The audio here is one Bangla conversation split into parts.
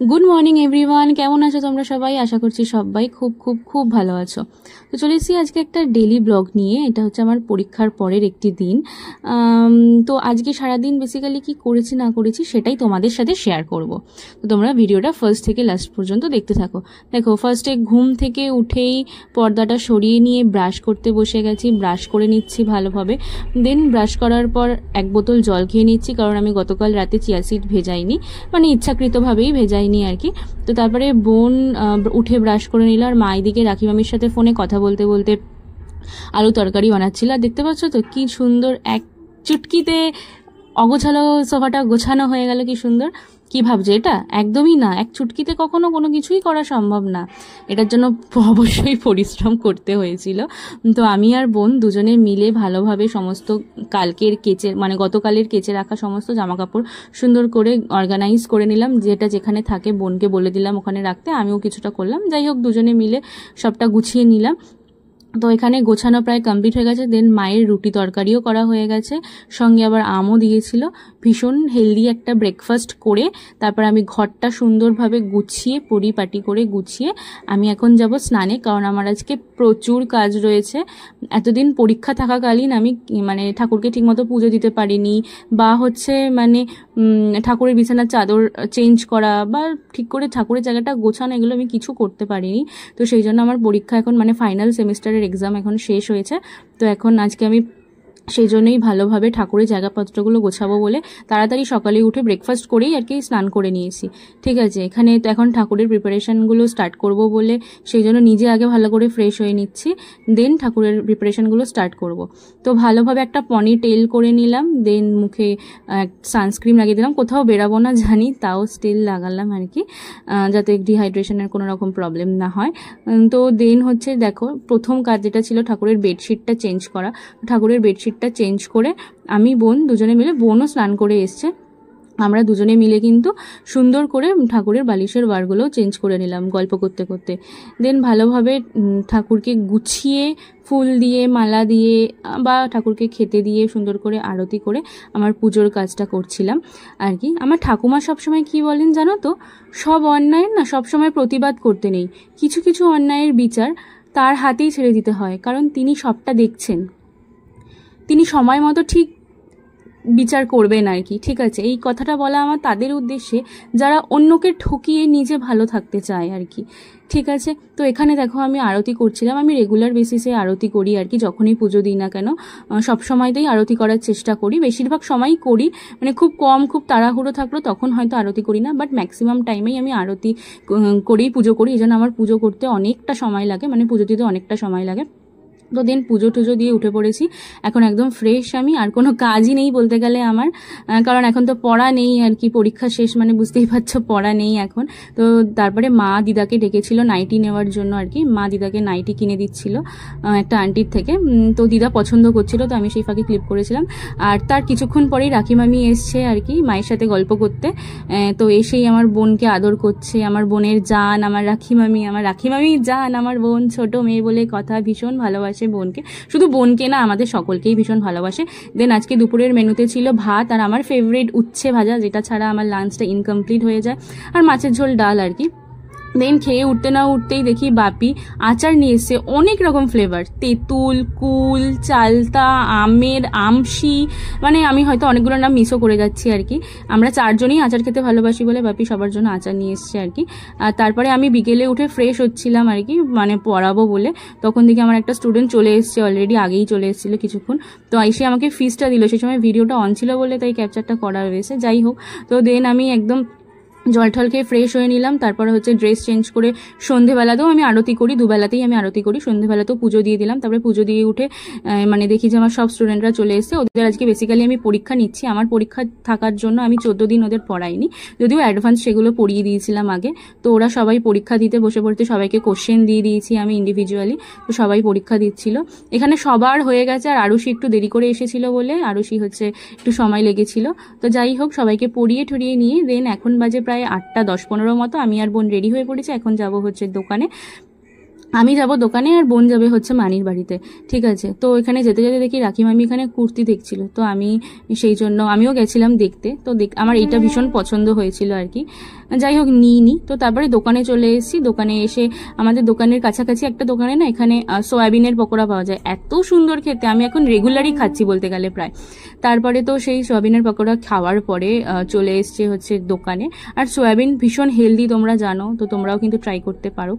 গুড মর্নিং এভরিওয়ান, কেমন আছো তোমরা সবাই? আশা করছি সবাই খুব খুব খুব ভালো আছো। তো চলে এসেছি আজকে একটা ডেলি ব্লগ নিয়ে। এটা হচ্ছে আমার পরীক্ষার পরের একটি দিন। তো আজকে সারাদিন বেসিক্যালি কি করেছি না করেছি সেটাই তোমাদের সাথে শেয়ার করব। তো তোমরা ভিডিওটা ফার্স্ট থেকে লাস্ট পর্যন্ত দেখতে থাকো। দেখো, ফার্স্টে ঘুম থেকে উঠেই পর্দাটা সরিয়ে নিয়ে ব্রাশ করতে বসে গেছি। ব্রাশ করে নিচ্ছি ভালোভাবে। দেন ব্রাশ করার পর এক বোতল জল খেয়ে নিচ্ছি, কারণ আমি গতকাল রাতে চিয়া সিড ভেজাইনি, মানে ইচ্ছাকৃতভাবেই ভেজাইনি আর কি। তো তারপরে বোন উঠে ব্রাশ করে নিল, আর মা এদিকে রাখি মামির সাথে ফোনে কথা বলতে বলতে আলু তরকারি বানাচ্ছিল। আর দেখতে পাচ্ছ তো কি সুন্দর এক চুটকিতে অগোছালো সোফাটা গোছানো হয়ে গেল। কি সুন্দর! কি ভাবছে এটা? একদমই না, এক চুটকিতে কখনো কোনো কিছুই করা সম্ভব না। এটার জন্য অবশ্যই পরিশ্রম করতে হয়েছিল। তো আমি আর বোন দুজনে মিলে ভালোভাবে সমস্ত কালকের কেচে, মানে গতকালের কেচে রাখা সমস্ত জামাকাপড় সুন্দর করে অর্গানাইজ করে নিলাম। যেটা যেখানে থাকে বোনকে বলে দিলাম ওখানে রাখতে, আমিও কিছুটা করলাম। যাই হোক, দুজনে মিলে সবটা গুছিয়ে নিলাম। তো এখানে গোছানো প্রায় কমপ্লিট হয়ে গেছে। দেন মায়ের রুটি তরকারিও করা হয়ে গেছে, সঙ্গে আবার আমও দিয়েছিল। ভীষণ হেলদি একটা ব্রেকফাস্ট করে তারপর আমি ঘরটা সুন্দরভাবে গুছিয়ে পরিপাটি করে গুছিয়ে আমি এখন যাব স্নানে, কারণ আমার আজকে প্রচুর কাজ রয়েছে। এতদিন পরীক্ষা থাকাকালীন আমি মানে ঠাকুরকে ঠিকমতো পুজো দিতে পারিনি, বা হচ্ছে মানে ঠাকুরের বিছানার চাদর চেঞ্জ করা বা ঠিক করে ঠাকুরের জায়গাটা গোছানো, এগুলো আমি কিছু করতে পারিনি। তো সেই জন্য আমার পরীক্ষা এখন, মানে ফাইনাল সেমিস্টারের এক্সাম এখন শেষ হয়েছে। তো এখন আজকে আমি সেই জন্যই ভালোভাবে ঠাকুরের জায়গাপত্রগুলো গোছাবো বলে তাড়াতাড়ি সকালে উঠে ব্রেকফাস্ট করেই আর কি স্নান করে নিয়েছি। ঠিক আছে, এখানে তো এখন ঠাকুরের প্রিপারেশনগুলো স্টার্ট করব বলে সেই জন্য নিজে আগে ভালো করে ফ্রেশ হয়ে নিচ্ছি, দেন ঠাকুরের প্রিপারেশনগুলো স্টার্ট করব। তো ভালোভাবে একটা পনি টেল করে নিলাম, দেন মুখে সানস্ক্রিন লাগিয়ে দিলাম। কোথাও বেরাবো না জানি, তাও স্টিল লাগালাম আর কি, যাতে ডিহাইড্রেশনের কোনো রকম প্রবলেম না হয়। তো দেন হচ্ছে দেখো, প্রথম কাজ যেটা ছিল ঠাকুরের বেডশিটটা চেঞ্জ করা। ঠাকুরের বেডশিটটা চেঞ্জ করে আমি বোন দুজনে মিলে, বোনও স্নান করে এসছে, আমরা দুজনে মিলে কিন্তু সুন্দর করে ঠাকুরের বালিশের ওয়ারগুলোও চেঞ্জ করে নিলাম গল্প করতে করতে। দেন ভালোভাবে ঠাকুরকে গুছিয়ে ফুল দিয়ে মালা দিয়ে বা ঠাকুরকে খেতে দিয়ে সুন্দর করে আরতি করে আমার পুজোর কাজটা করছিলাম আর কি। আমার ঠাকুমা সবসময় কি বলেন জানো তো, সব অন্যায়ের না সবসময় প্রতিবাদ করতে নেই, কিছু কিছু অন্যায়ের বিচার তার হাতেই ছেড়ে দিতে হয়, কারণ তিনি সবটা দেখছেন, তিনি সময় মতো ঠিক বিচার করবেন আর কি। ঠিক আছে, এই কথাটা বলা আমার তাদের উদ্দেশ্যে যারা অন্যকে ঠকিয়ে নিজে ভালো থাকতে চায় আর কি। ঠিক আছে, তো এখানে দেখো আমি আরতি করছিলাম। আমি রেগুলার বেসিসে আরতি করি আর কি, যখনই পুজো দিই না কেন সব সময়তেই আরতি করার চেষ্টা করি, বেশিরভাগ সময়ই করি। মানে খুব কম, খুব তাড়াহুড়ো থাকলো তখন হয়তো আরতি করি না, বাট ম্যাক্সিমাম টাইমেই আমি আরতি করেই পুজো করি। এই জন্য আমার পুজো করতে অনেকটা সময় লাগে, মানে পুজো দিতে অনেকটা সময় লাগে। তো দিন পুজো টুজো দিয়ে উঠে পড়েছি, এখন একদম ফ্রেশ আমি, আর কোনো কাজই নেই বলতে গেলে আমার, কারণ এখন তো পড়া নেই আর কি, পরীক্ষা শেষ মানে বুঝতেই পারছো পড়া নেই এখন। তো তারপরে মা দিদাকে ডেকেছিল নাইটি নেওয়ার জন্য আর কি, মা দিদাকে নাইটি কিনে দিচ্ছিল একটা আন্টির থেকে। তো দিদা পছন্দ করছিল, তো আমি সেই ফাঁকে ক্লিপ করেছিলাম। আর তার কিছুক্ষণ পরেই রাখি মামি এসছে আর কি মায়ের সাথে গল্প করতে। তো এসেই আমার বোনকে আদর করছে, আমার বোনের জান আমার রাখি মামি, আমার রাখি মামি জান, আমার বোন ছোট মেয়ে বলে কথা, ভীষণ ভালোবাসে বোনকে, শুধু বোনকে না আমাদের সকলকেই ভীষণ ভালোবাসে। দেন আজকে দুপুরের মেনুতে ছিল ভাত আর আমার ফেভারিট উচ্ছে ভাজা, যেটা ছাড়া আমার লাঞ্চটা ইনকমপ্লিট হয়ে যায়, আর মাছের ঝোল ডাল আর কি। দেন খেয়ে উঠতে না উঠতেই দেখি বাপি আচার নিয়ে এসছে, অনেক রকম ফ্লেভার, তেঁতুল, কুল, চালতা, আমের, আমশি, মানে আমি হয়তো অনেকগুলো নাম মিসও করে যাচ্ছি আর কি। আমরা চারজনই আচার খেতে ভালোবাসি বলে বাপি সবার জন্য আচার নিয়ে এসছে আর কি। আর তারপরে আমি বিকেলে উঠে ফ্রেশ হচ্ছিলাম আর কি, মানে পড়াবো বলে, তখন দিকে আমার একটা স্টুডেন্ট চলে এসছে, অলরেডি আগেই চলে এসেছিলো কিছুক্ষণ। তো এসে আমাকে ফিসটা দিল, সেই সময় ভিডিওটা অন ছিল বলে তাই ক্যাপচারটা করা হয়েছে। যাই হোক, তো দেন আমি একদম জল ঠল খেয়ে ফ্রেশ হয়ে নিলাম। তারপরে হচ্ছে ড্রেস চেঞ্জ করে সন্ধেবেলাতেও আমি আরতি করি, দুবেলাতেই আমি আরতি করি, সন্ধেবেলাতেও পুজো দিয়ে দিলাম। তারপরে পুজো দিয়ে উঠে মানে দেখি যে আমার সব স্টুডেন্টরা চলে এসেছে। ওদের আজকে বেসিক্যালি আমি পরীক্ষা নিচ্ছি, আমার পরীক্ষা থাকার জন্য আমি 14 দিন ওদের পড়াইনি, যদিও অ্যাডভান্স সেগুলো পড়িয়ে দিয়েছিলাম আগে। তো ওরা সবাই পরীক্ষা দিতে বসে পড়তে, সবাইকে কোশ্চেন দিয়ে দিয়েছি আমি ইন্ডিভিজুয়ালি, তো সবাই পরীক্ষা দিচ্ছিল। এখানে সবার হয়ে গেছে, আর আরুষি একটু দেরি করে এসেছিল বলে আরুষি হচ্ছে একটু সময় লেগেছিল। তো যাই হোক, সবাইকে পড়িয়ে ঠরিয়ে নিয়ে দেন এখন বাজে প্রায় 8টা 10-15 মতো, আমি আর বোন রেডি হয়ে পড়েছি। এখন যাব হচ্ছে দোকানে, আমি যাব দোকানে আর বোন যাবে হচ্ছে মানির বাড়িতে। ঠিক আছে, তো এখানে যেতে যেতে দেখি রাখি মামি এখানে কুর্তি দেখছিল, তো আমি সেই জন্য আমিও গেছিলাম দেখতে। তো আমার এইটা ভীষণ পছন্দ হয়েছিল আর কি। যাই হোক নিইনি। তো তারপরে দোকানে চলে এসেছি। দোকানে এসে আমাদের দোকানের কাছাকাছি একটা দোকানে না এখানে সয়াবিনের পকোড়া পাওয়া যায়, এত সুন্দর খেতে, আমি এখন রেগুলারই খাচ্ছি বলতে গেলে প্রায়। তারপরে তো সেই সয়াবিনের পকোড়া খাওয়ার পরে চলে এসছে হচ্ছে দোকানে। আর সয়াবিন ভীষণ হেলদি তোমরা জানো, তো তোমরাও কিন্তু ট্রাই করতে পারো।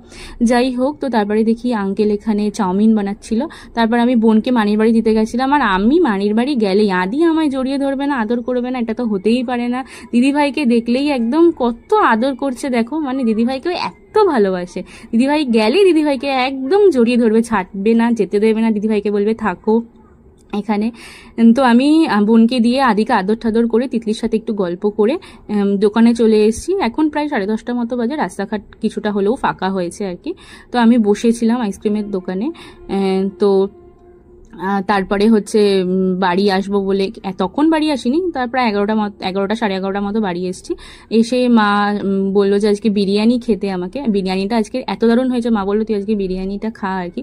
যাই হোক, তো তারপরে দেখি আঙ্কেল এখানে চাউমিন বানাচ্ছিল। তারপর আমি বোনকে মানির বাড়ি দিতে গেছিলাম, আর আমি মানির বাড়ি গেলেই আদি আমায় জড়িয়ে ধরবে না, আদর করবে না, এটা তো হতেই পারে না। দিদিভাইকে দেখলেই একদম কত আদর করছে দেখো, মানে দিদিভাইকেও এত ভালোবাসে। দিদিভাই গেলেই দিদিভাইকে একদম জড়িয়ে ধরবে, ছাড়বে না, যেতে দেবে না, দিদিভাইকে বলবে থাকো এখানে। তো আমি বোনকে দিয়ে আদিকে আদর ঠাদর করে তিতলির সাথে একটু গল্প করে দোকানে চলে এসেছি। এখন প্রায় 10:30 মতো বাজে, রাস্তাঘাট কিছুটা হলেও ফাঁকা হয়েছে আর কি। তো আমি বসেছিলাম আইসক্রিমের দোকানে। তো তারপরে হচ্ছে বাড়ি আসবো বলে, তখন বাড়ি আসিনি, তারপরে 11টা 11:30 মতো বাড়ি এসেছি। এসে মা বললো যে আজকে বিরিয়ানি খেতে, আমাকে বিরিয়ানিটা আজকে এত দারুণ হয়েছে, মা বললো তুই আজকে বিরিয়ানিটা খা আর কি।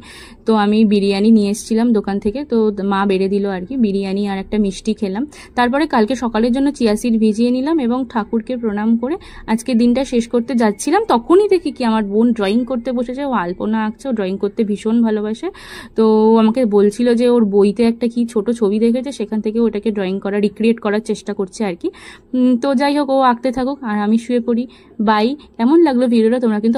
তো আমি বিরিয়ানি নিয়ে এসেছিলাম দোকান থেকে, তো মা বেড়ে দিল আর কি বিরিয়ানি, আর একটা মিষ্টি খেলাম। তারপরে কালকে সকালের জন্য চিয়া সিড ভিজিয়ে নিলাম এবং ঠাকুরকে প্রণাম করে আজকে দিনটা শেষ করতে যাচ্ছিলাম। তখনই দেখি কি আমার বোন ড্রয়িং করতে বসেছে, ও আলপনা আঁকছে, ও ড্রয়িং করতে ভীষণ ভালোবাসে। তো আমাকে বলছিল যে ওর বইতে একটা কি ছোট ছবি দেখেছে, সেখান থেকে ওটাকে ড্রয়িং করা, রিক্রিয়েট করার চেষ্টা করছে আর কি। তো যাই হোক, ও আঁকতে থাকুক আর আমি শুয়ে পড়ি। বাই। কেমন লাগলো ভিডিওটা তোমরা কিন্তু